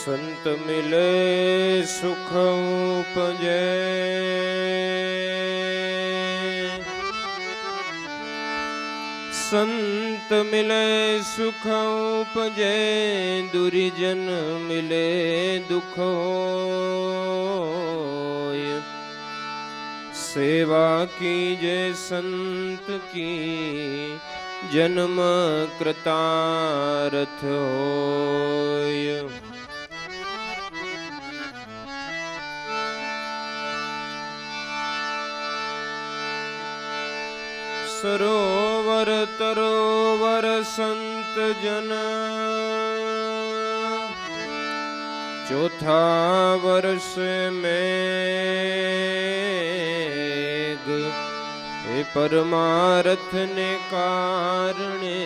संत मिले सुख उपजे, संत मिले सुख उपजे, दुर्जन मिले दुख होय। सेवा कीजे संत की, जन्म कृतार्थ होय। सरोवर तरोवर संत जन, चौथा वर्ष मेघ, हे परमार्थ ने कारणे,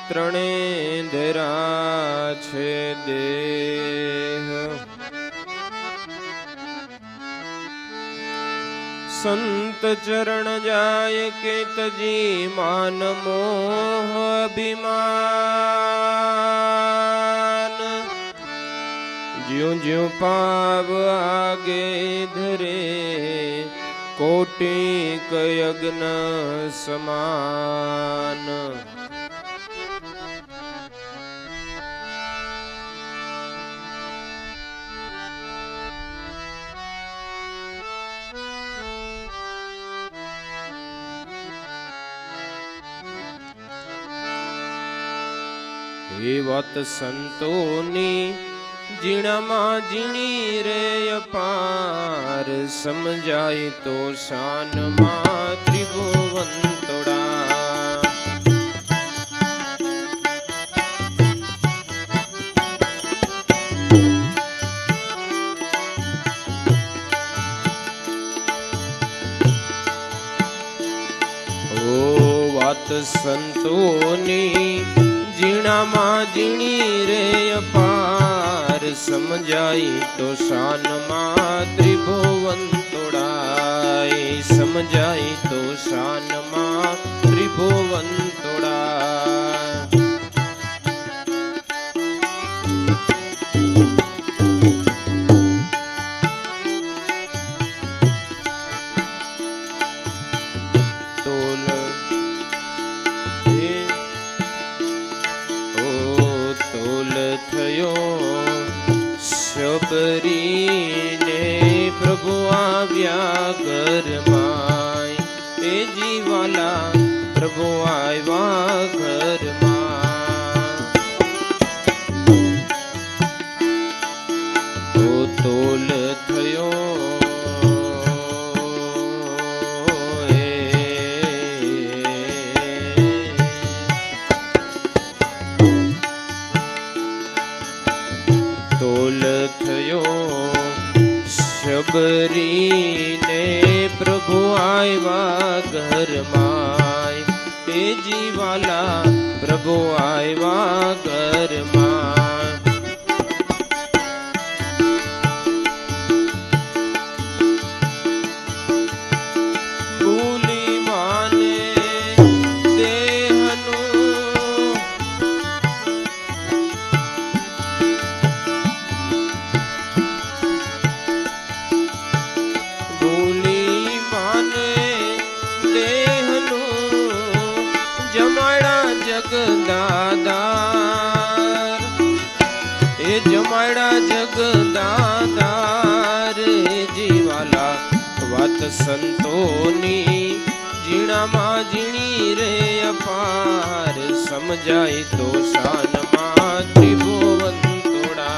त्रणेय धरा छे देह। संत चरण जाय के तजी, मान मोह अभिमान। ज्यों ज्यों पाव आगे धरे, कोटि यज्ञ समान। हे वात संतोनी, जीणामा जीणी रे अपार, समझाय तो शान मा त्रिभुवंतोड़ा। ओ वात संतोनी, जीणामा जीणी रे अपार, समझाई तो शान मा त्रिभुवंतोड़ाय, समझाई तो शान मा त्रिभुवंतोड़ा। शबरीने प्रभु आव्या घर माय, ए जीवाला प्रभु आव्या घर माय। ओ तोल थयो शबरीने प्रभु आयवा घर माय, ए जीवाला प्रभु आयवा घर माय। भूली माने देहनु, जगदादार, ए जमाड़ा जगदादार, जीवाला वात संतोनी, जीणामा जीणी रे अपार, समझाई तो शान मा त्रिभुवंतोड़ा।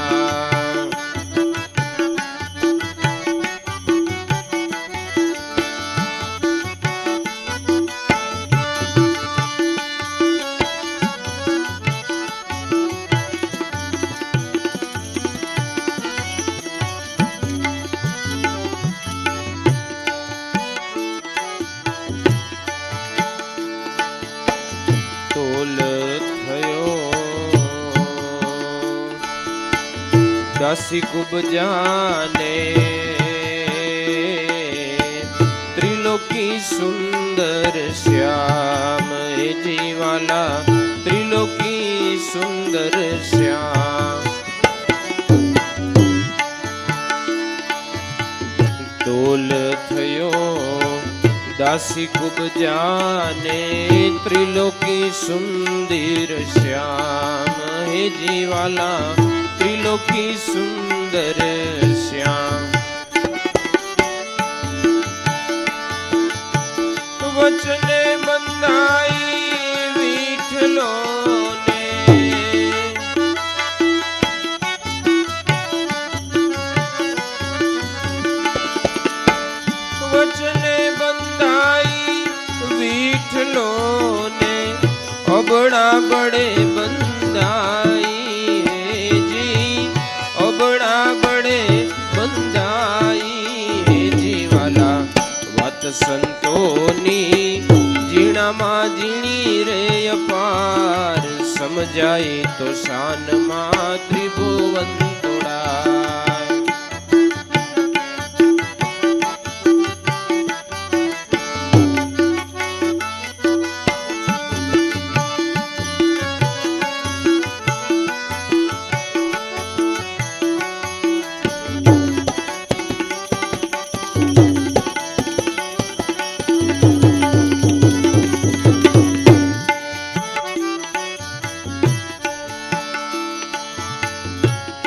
दासी कुब जाने, त्रिलोकी सुंदर श्याम, ए जीवाला त्रिलोकी सुंदर श्याम। दासी कुब जाने त्रिलोकी सुंदर श्याम हे जीवाला त्रिलोकी सुंदर श्याम वचने बंधाई विठलो अबड़ा बड़े बंदाई जी अबड़ा बड़े बंदाई जीवाला वात संतोनी जीणा मा जीणी रे अपार समझाई तो शान मा त्रिभुवन तोड़ाय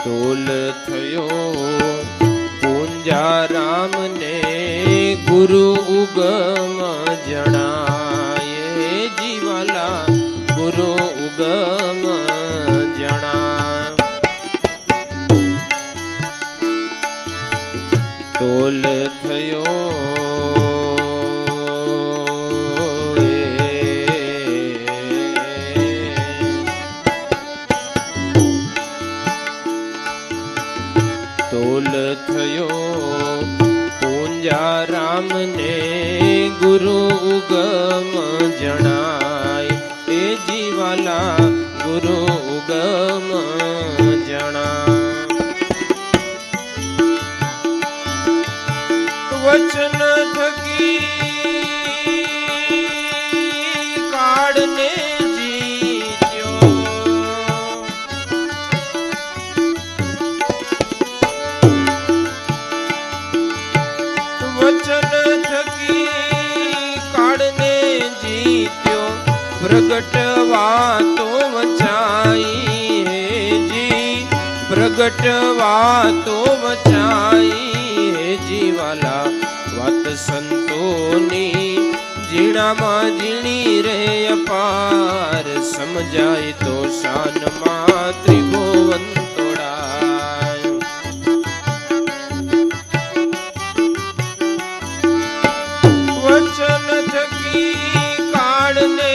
तोल थयो पूंजा राम ने गुरु उगम जणाये जीवाला गुरु उगम जना तोल थयो तोल थयो पूंजा राम ने गुरु उगम जणाय ए जीवाला गुरु उगम जना वचन थकी काढ़ने प्रगटवा तो मचाई है जी प्रगटवा तो मचाई है जीवाला वात संतोनी जीणा मा जीणी रे अपार समझाई तो शान मा त्रिभुवन तोड़ाय वचन थकी काढ़ने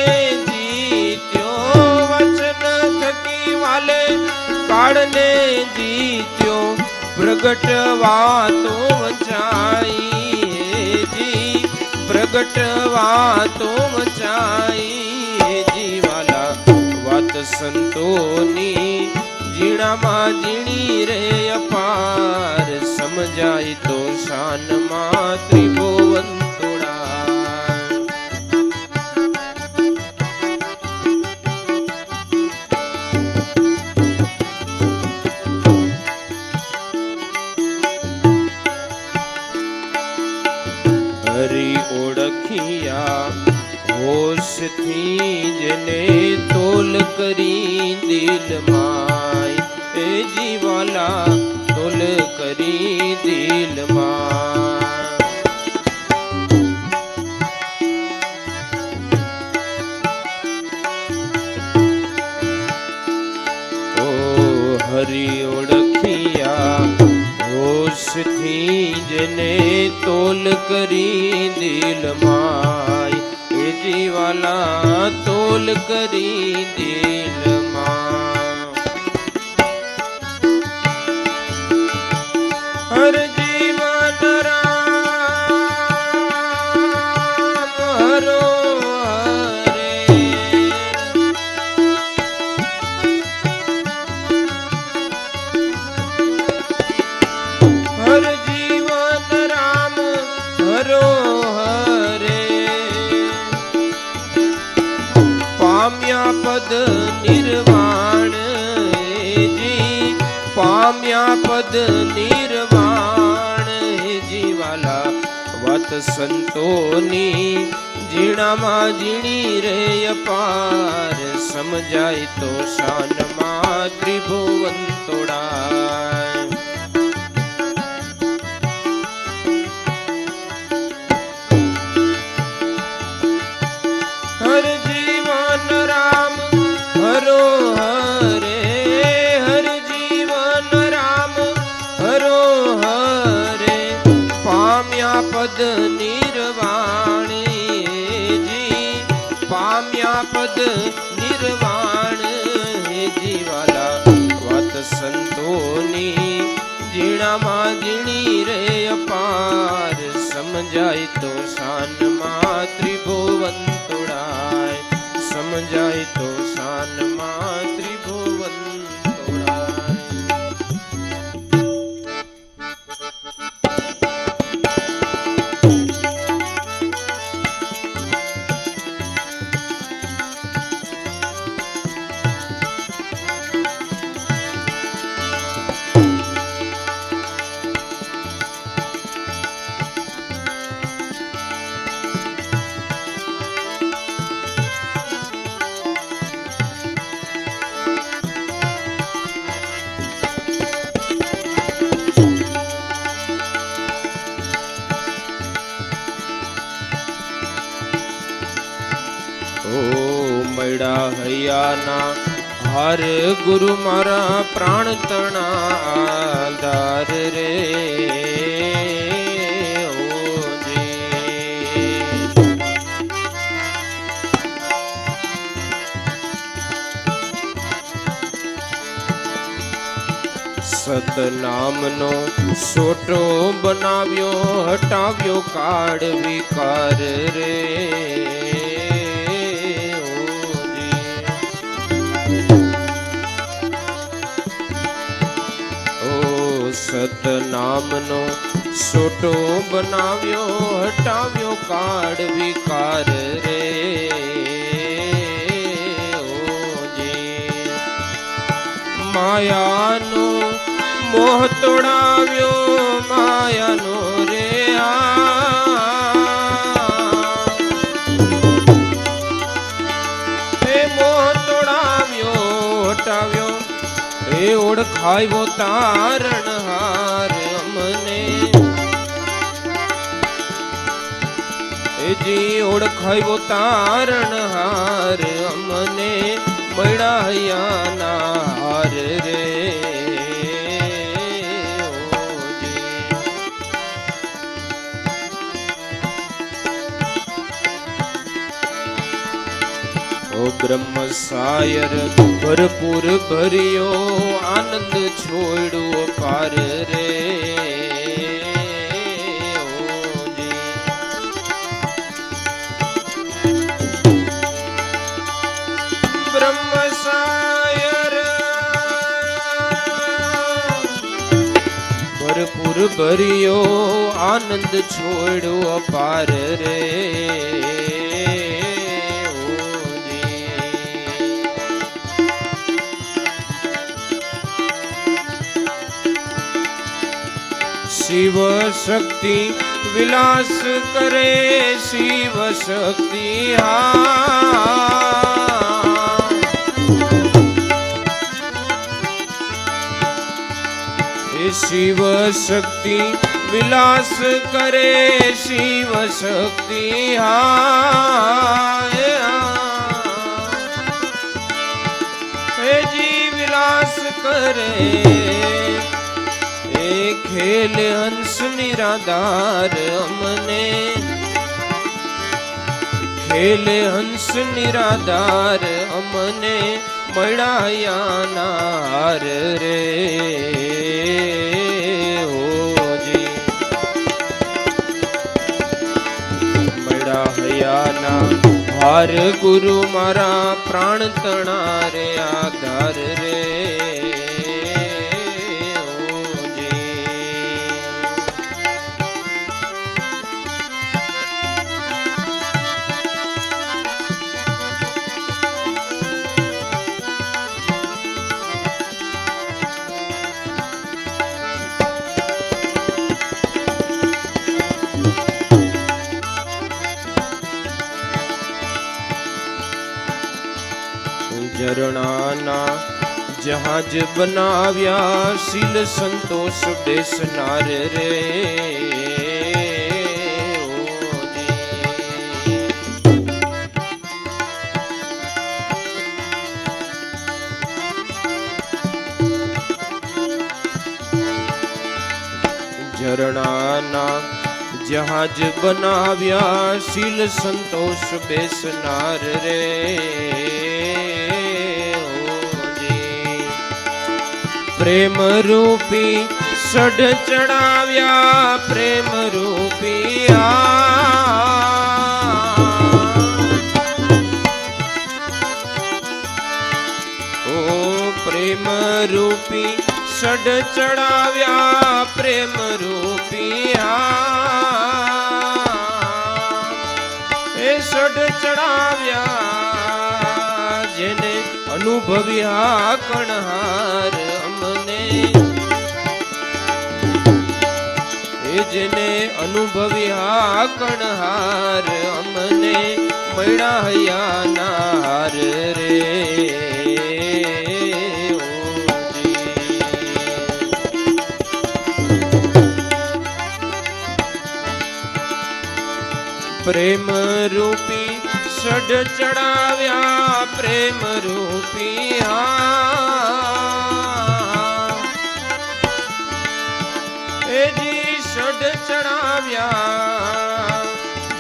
काढ़ने जीत्यो प्रगटवा तो मचाई जी प्रगटवा तो मचाई जीवाला वात संतोनी जीणा मा जीणी रे अपार समझाई तो शान मा त्रिभुवन हरि ओळखिया होश थी जने तोल करी दिल माय ए जीवाला तोल करी दिल माय ओ हरि ओळखिया होश थी जने तोल करी दिल माय ए जीवाला तोल करी दिल माय हर जीवन राम हरो हर जीवन राम हरो हरे पाम्या पद निर्वाण जी पाम्या पद निर्वाण जीवाला वत સંતોની ઝીણામાં ઝીણી રે અપાર સમજાય તો શાનમાં ત્રિભુવન તોડાય. હર જીવન રામ હરો હરે, હર જીવન રામ હરો હરે, પામ્યા પદ નિર્વાણ જી, પામ્યા પદ નિર્વાણ હે જીવાલા. વાત સંતોની ઝીણામાં ઝીણી રે અપાર સમજાય તો શાનમાં ત્રિભુવન તોડાય, સમજાય તો શાનમાં ત્રિભુવન તોડાય. મળ્યા હૈયાના હાર ગુરુ મારા પ્રાણ તણા આધાર રે ઓજે. સતનામનો સોટો બનાવ્યો હટાવ્યો કાળ વિકાર રે. સતનામનો સોટો બનાવ્યો હટાવ્યો કાળ વિકાર રે ઓજે. માયાનો મોહ તોડાવ્યો માયાનો રે એ મોહ તોડાવ્યો હટાવ્યો એ ઓળખાયો તારણહાર અમને. એજી ઓળખાયો તારણહાર અમને મળ્યા હૈયાના હાર રે ઓજે. ઓ બ્રહ્મ સાયર ભરપૂર ભર્યો આનંદ છોડ્યો પાર રે ઓજે. બ્રહ્મ સાયર ભરપૂર ભર્યો આનંદ છોડ્યો પાર રે. શિવ શક્તિ વિલાસ કરે શિવ શક્તિ એ શિવ શક્તિ વિલાસ કરે શિવ શક્તિ જી વિલાસ કરે ખેલ હંસ નિરાધાર અમને. ખેલ હંસ નિરાધાર અમને મળાયાના હાર રે ઓજે. મળ્યા હૈયાના હાર ગુરુ મારા પ્રાણ તણા રે આધાર રે. ઝરણાના જહાજ બનાવ્યા શીલ સંતોષ બેસનાર રે ઝરણાના જહાજ બનાવ્યા શીલ સંતોષ બેસનાર રે પ્રેમ રૂપી સઢ ચડાવ્યા પ્રેમ રૂપી ઓ પ્રેમ રૂપી સઢ ચડાવ્યા પ્રેમ રૂપી એ સઢ ચડાવ્યા જેને અનુભવ્યા કણહાર અમને એ જેને અનુભવ્યા કણહાર અમને મળ્યા હૈયાના હાર રે પ્રેમ રૂપી સઢ ચડાવ્યા પ્રેમ રૂપી એજી સઢ ચડાવ્યા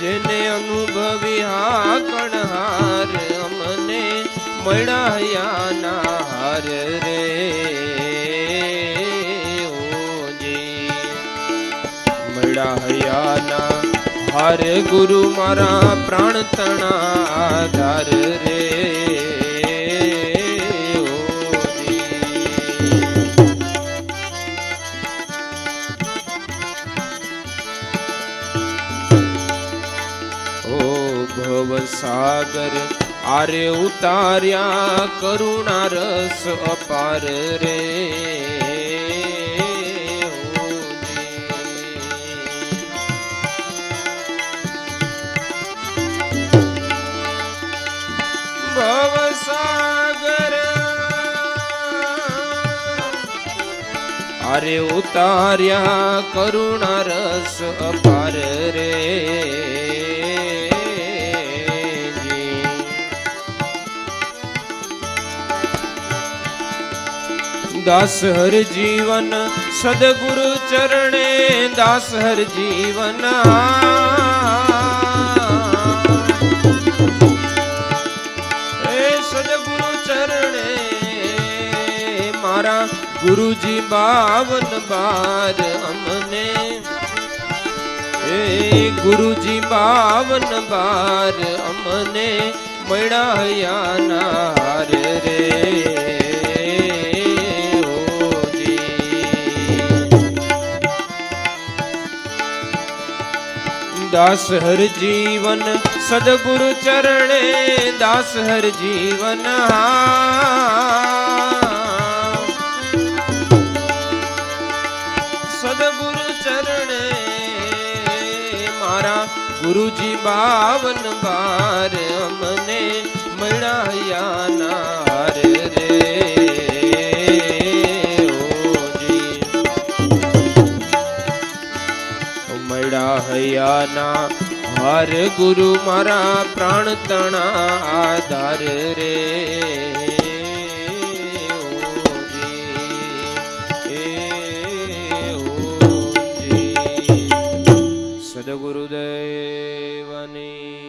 જેને અનુભવ્યા કણહાર અમને મળ્યા હૈયાના હાર રે ઓજી મળ્યા હૈયાના હાર ગુરુ મારા પ્રાણ તણા આધાર રે ઓ ભવસાગર આરે ઉતાર્યા કરુણા રસ અપાર રે ભવસાગર આરે ઉતાર્યા કરુણા રસ અપાર રે દાસ હર જીવન સદગુરુ ચરણે દાસ હર જીવન સદગુરુ ચરણે મારા ગુરુજી 52 બાર અમને એ ગુરુજી 52 બાર અમને મળ્યા હૈયાના હાર રે દાસ હર જીવન સદગુરુ ચરણે દાસ હર જીવન સદગુરુ ચરણે મારા ગુરુજી 52 બાર અમને મળ્યા હૈયાના હાર રે મળ્યા હૈયાના હાર ગુરુ મારા પ્રાણ તણા આધાર રે સદગુરુદેવ